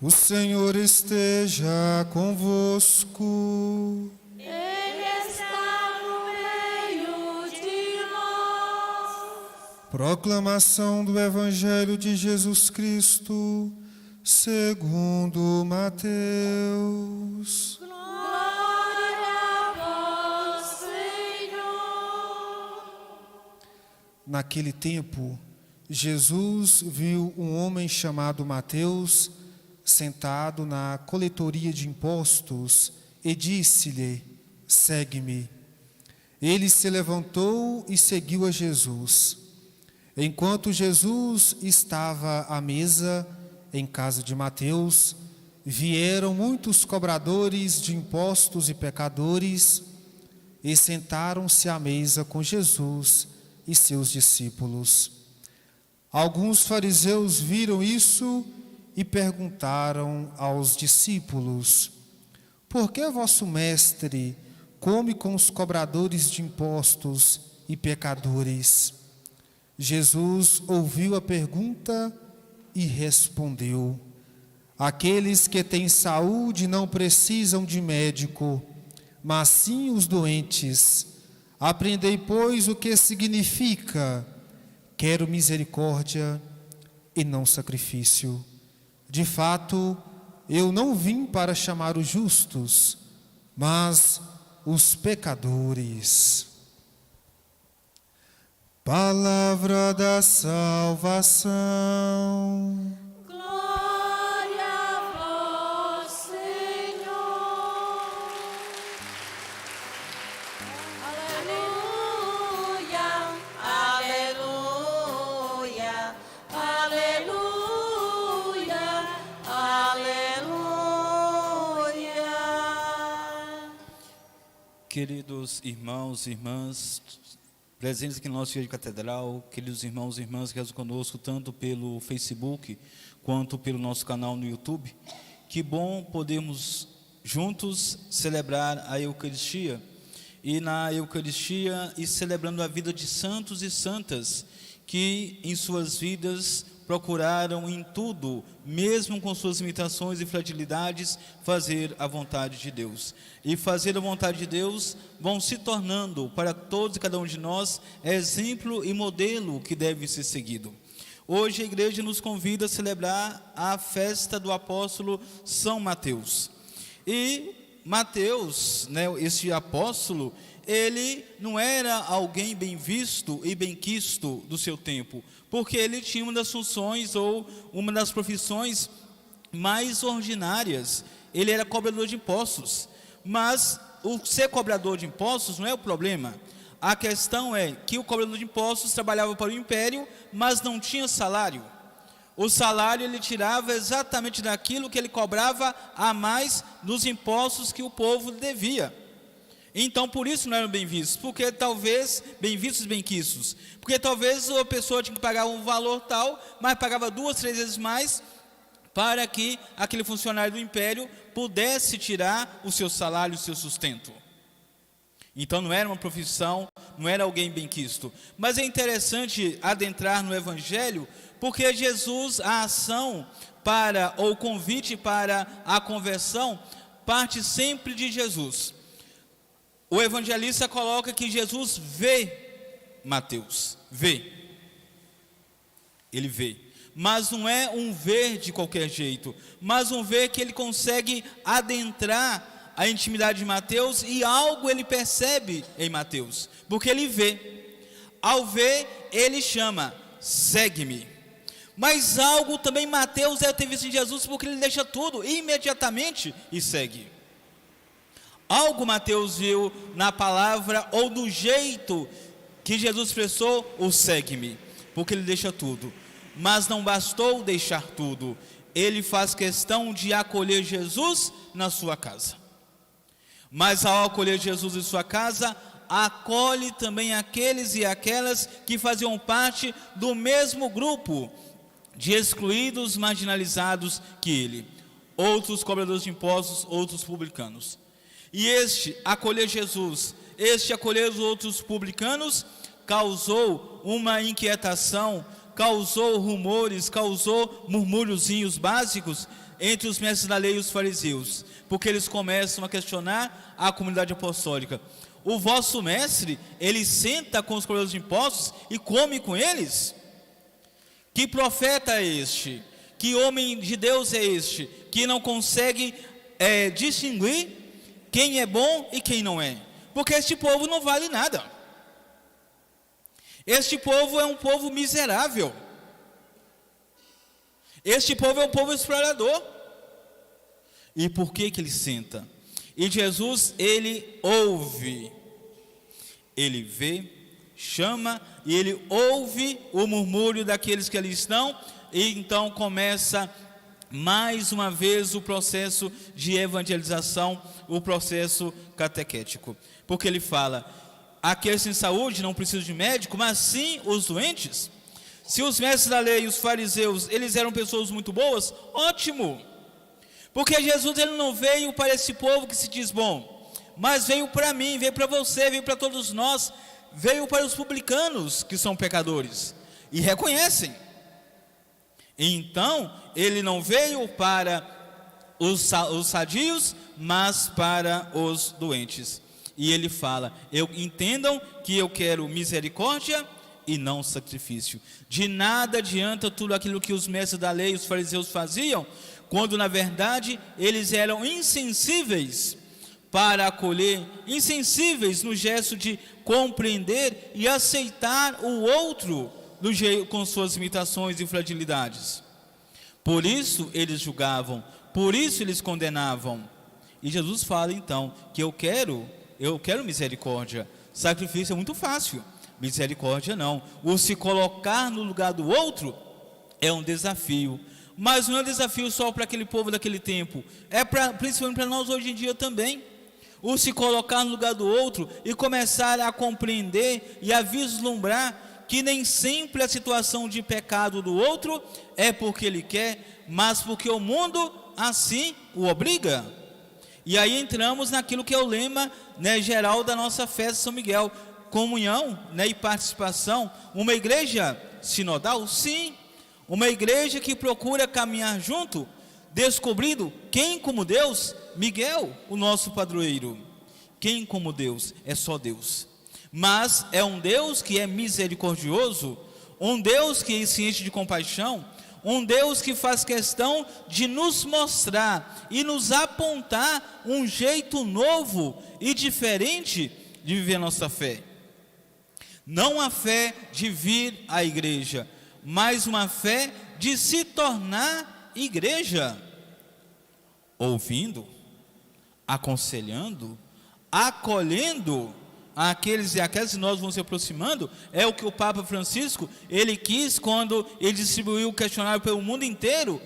O Senhor esteja convosco. Ele está no meio de nós. Proclamação do Evangelho de Jesus Cristo, segundo Mateus. Glória a vós, Senhor. Naquele tempo, Jesus viu um homem chamado Mateus sentado na coletoria de impostos e disse-lhe: segue-me. Ele se levantou e seguiu a Jesus. Enquanto Jesus estava à mesa em casa de Mateus, vieram muitos cobradores de impostos e pecadores e sentaram-se à mesa com Jesus e seus discípulos. Alguns fariseus viram isso e perguntaram aos discípulos: por que vosso mestre come com os cobradores de impostos e pecadores? Jesus ouviu a pergunta e respondeu: aqueles que têm saúde não precisam de médico, mas sim os doentes. Aprendei, pois, o que significa: quero misericórdia e não sacrifício. De fato, eu não vim para chamar os justos, mas os pecadores. Palavra da salvação. Glória a vós, Senhor. Aleluia, aleluia, aleluia, aleluia. Queridos irmãos e irmãs, presentes aqui na nossa igreja catedral, queridos irmãos e irmãs que rezam conosco, tanto pelo Facebook quanto pelo nosso canal no YouTube, que bom podermos juntos celebrar a Eucaristia, e na Eucaristia e celebrando a vida de santos e santas, que em suas vidas procuraram em tudo, mesmo com suas limitações e fragilidades, fazer a vontade de Deus. E fazer a vontade de Deus vão se tornando, para todos e cada um de nós, exemplo e modelo que deve ser seguido. Hoje a igreja nos convida a celebrar a festa do apóstolo São Mateus. E Mateus, esse apóstolo, ele não era alguém bem visto e bem quisto do seu tempo, porque ele tinha uma das funções ou uma das profissões mais ordinárias. Ele era cobrador de impostos, mas o ser cobrador de impostos não é o problema. A questão é que o cobrador de impostos trabalhava para o império, mas não tinha salário. O salário ele tirava exatamente daquilo que ele cobrava a mais dos impostos que o povo devia. Então por isso não eram bem vistos, porque talvez, bem vistos e bem quistos, porque talvez a pessoa tinha que pagar um valor tal, mas pagava 2, 3 vezes mais, para que aquele funcionário do império pudesse tirar o seu salário, o seu sustento. Então não era uma profissão, não era alguém bem quisto. Mas é interessante adentrar no Evangelho, porque Jesus, a ação para, ou o convite para a conversão, parte sempre de Jesus. O evangelista coloca que Jesus vê Mateus, vê. Ele vê. Mas não é um ver de qualquer jeito, mas um ver que ele consegue adentrar a intimidade de Mateus, e algo ele percebe em Mateus, porque ele vê. Ao ver, ele chama: segue-me. Mas algo também Mateus deve ter visto em Jesus, porque ele deixa tudo imediatamente e segue. Algo Mateus viu na palavra ou do jeito que Jesus expressou o segue-me, porque ele deixa tudo. Mas não bastou deixar tudo, ele faz questão de acolher Jesus na sua casa. Mas ao acolher Jesus em sua casa, acolhe também aqueles e aquelas que faziam parte do mesmo grupo de excluídos, marginalizados que ele. Outros cobradores de impostos, outros publicanos. E este acolher Jesus, este acolher os outros publicanos, causou uma inquietação, causou rumores, causou murmúriozinhos básicos entre os mestres da lei e os fariseus, porque eles começam a questionar a comunidade apostólica. O vosso mestre, ele senta com os cobradores de impostos e come com eles? Que profeta é este? Que homem de Deus é este? Que não consegue distinguir quem é bom e quem não é? Porque este povo não vale nada. Este povo é um povo miserável. Este povo é um povo explorador. E por que ele senta? E Jesus, ele ouve, ele vê, chama, e ele ouve o murmúrio daqueles que ali estão, e então começa mais uma vez o processo de evangelização, o processo catequético. Porque ele fala: aqueles sem saúde não precisam de médico, mas sim os doentes. Se os mestres da lei e os fariseus, eles eram pessoas muito boas, ótimo. Porque Jesus, ele não veio para esse povo que se diz bom, mas veio para mim, veio para você, veio para todos nós, veio para os publicanos que são pecadores e reconhecem. Então, ele não veio para os sadios, mas para os doentes. E ele fala: entendam que eu quero misericórdia e não sacrifício. De nada adianta tudo aquilo que os mestres da lei e os fariseus faziam, quando na verdade eles eram insensíveis para acolher, insensíveis no gesto de compreender e aceitar o outro com suas limitações e fragilidades. Por isso eles julgavam, por isso eles condenavam. E Jesus fala então que eu quero misericórdia. Sacrifício é muito fácil, misericórdia não. O se colocar no lugar do outro é um desafio. Mas não é um desafio só para aquele povo daquele tempo, principalmente para nós hoje em dia também. O se colocar no lugar do outro e começar a compreender e a vislumbrar que nem sempre a situação de pecado do outro é porque ele quer, mas porque o mundo assim o obriga. E aí entramos naquilo que é o lema, geral da nossa festa de São Miguel: comunhão, e participação. Uma igreja sinodal? Sim. Uma igreja que procura caminhar junto, descobrindo quem como Deus? Miguel, o nosso padroeiro. Quem como Deus? É só Deus. Mas é um Deus que é misericordioso, um Deus que se enche de compaixão, um Deus que faz questão de nos mostrar e nos apontar um jeito novo e diferente de viver a nossa fé. Não a fé de vir à igreja, mas uma fé de se tornar igreja, ouvindo, aconselhando, acolhendo aqueles e aquelas que nós vamos se aproximando. É o que o Papa Francisco, ele quis quando ele distribuiu o questionário pelo mundo inteiro,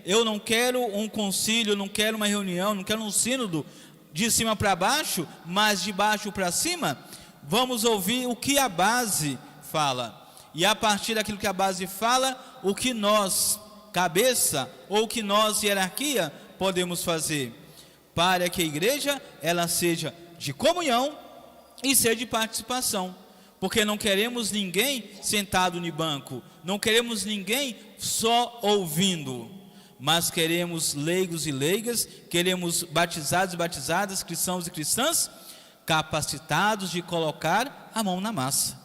Eu não quero um concílio, não quero uma reunião, não quero um sínodo de cima para baixo, mas de baixo para cima. Vamos ouvir o que a base fala. E a partir daquilo que a base fala, o que nós, cabeça, ou o que nós, hierarquia, podemos fazer para que a igreja, ela seja de comunhão e seja de participação. Porque não queremos ninguém sentado no banco, não queremos ninguém só ouvindo, mas queremos leigos e leigas, queremos batizados e batizadas, cristãos e cristãs, capacitados de colocar a mão na massa,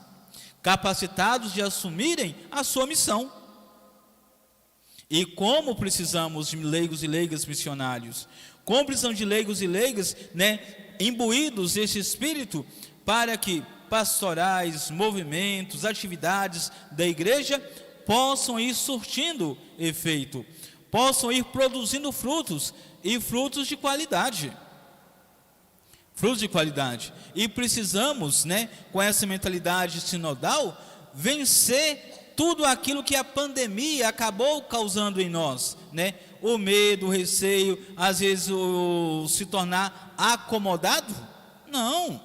capacitados de assumirem a sua missão. E como precisamos de leigos e leigas missionários, como precisamos de leigos e leigas, imbuídos desse espírito, para que pastorais, movimentos, atividades da igreja possam ir surtindo efeito, possam ir produzindo frutos, e frutos de qualidade. Frutos de qualidade. E precisamos, com essa mentalidade sinodal, vencer tudo aquilo que a pandemia acabou causando em nós, O medo, o receio, às vezes o se tornar acomodado. Não.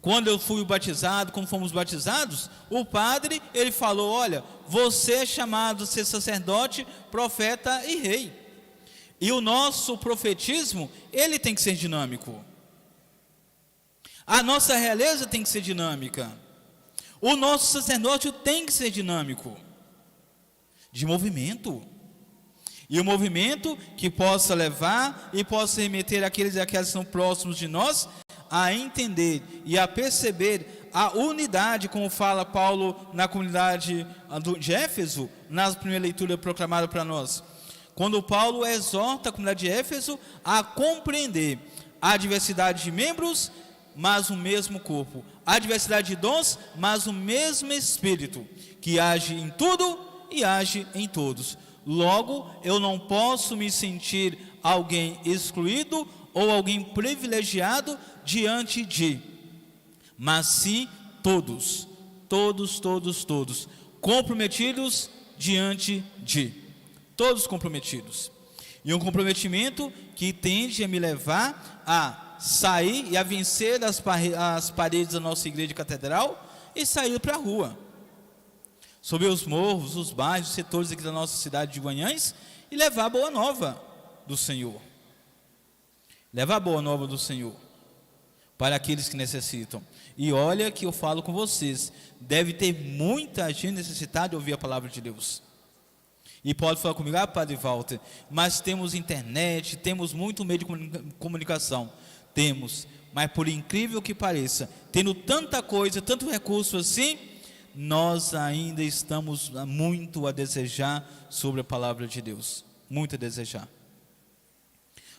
Quando eu fui batizado, como fomos batizados, o padre, ele falou: olha, você é chamado a ser sacerdote, profeta e rei. E o nosso profetismo, ele tem que ser dinâmico. A nossa realeza tem que ser dinâmica. O nosso sacerdócio tem que ser dinâmico, de movimento. E um movimento que possa levar e possa remeter aqueles e aquelas que são próximos de nós a entender e a perceber a unidade, como fala Paulo na comunidade de Éfeso, na primeira leitura proclamada para nós. Quando Paulo exorta a comunidade de Éfeso a compreender a diversidade de membros, mas o mesmo corpo. A diversidade de dons, mas o mesmo Espírito, que age em tudo e age em todos. Logo, eu não posso me sentir alguém excluído ou alguém privilegiado diante de, mas sim todos, comprometidos diante de, todos comprometidos. E um comprometimento que tende a me levar a sair e a vencer as paredes da nossa igreja catedral e sair para a rua, sobre os morros, os bairros, os setores aqui da nossa cidade de Guanhães, e levar a boa nova do Senhor. Levar a boa nova do Senhor para aqueles que necessitam. E olha que eu falo com vocês, deve ter muita gente necessitada de ouvir a palavra de Deus. E pode falar comigo, Padre Walter, mas temos internet, temos muito meio de comunicação. Temos, mas por incrível que pareça, tendo tanta coisa, tanto recurso assim, nós ainda estamos muito a desejar sobre a palavra de Deus, muito a desejar,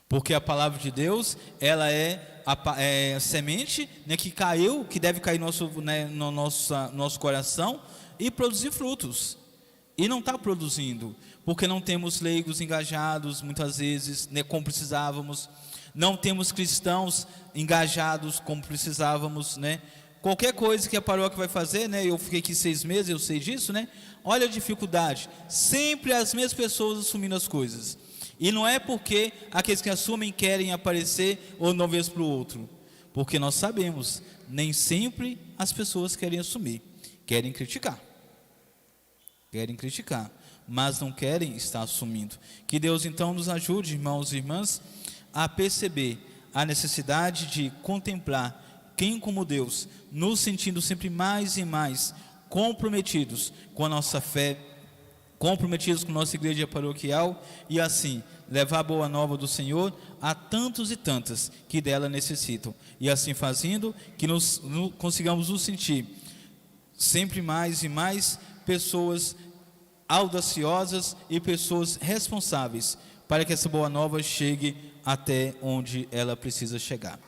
porque a palavra de Deus, ela é a semente, né, que caiu, que deve cair no nosso coração e produzir frutos, e não está produzindo, porque não temos leigos engajados, muitas vezes, né, como precisávamos, não temos cristãos engajados como precisávamos, né? Qualquer coisa que a paróquia vai fazer, né? Eu fiquei aqui 6 meses, eu sei disso, né? Olha a dificuldade, sempre as mesmas pessoas assumindo as coisas. E não é porque aqueles que assumem querem aparecer ou não vez para o outro, porque nós sabemos, nem sempre as pessoas querem assumir, querem criticar, mas não querem estar assumindo. Que Deus então nos ajude, irmãos e irmãs, a perceber a necessidade de contemplar quem como Deus, nos sentindo sempre mais e mais comprometidos com a nossa fé, comprometidos com a nossa igreja paroquial, e assim levar a boa nova do Senhor a tantos e tantas que dela necessitam, e assim fazendo que consigamos nos sentir sempre mais e mais pessoas audaciosas e pessoas responsáveis para que essa boa nova chegue até onde ela precisa chegar.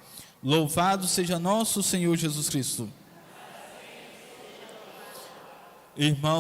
Louvado seja nosso Senhor Jesus Cristo. Irmãos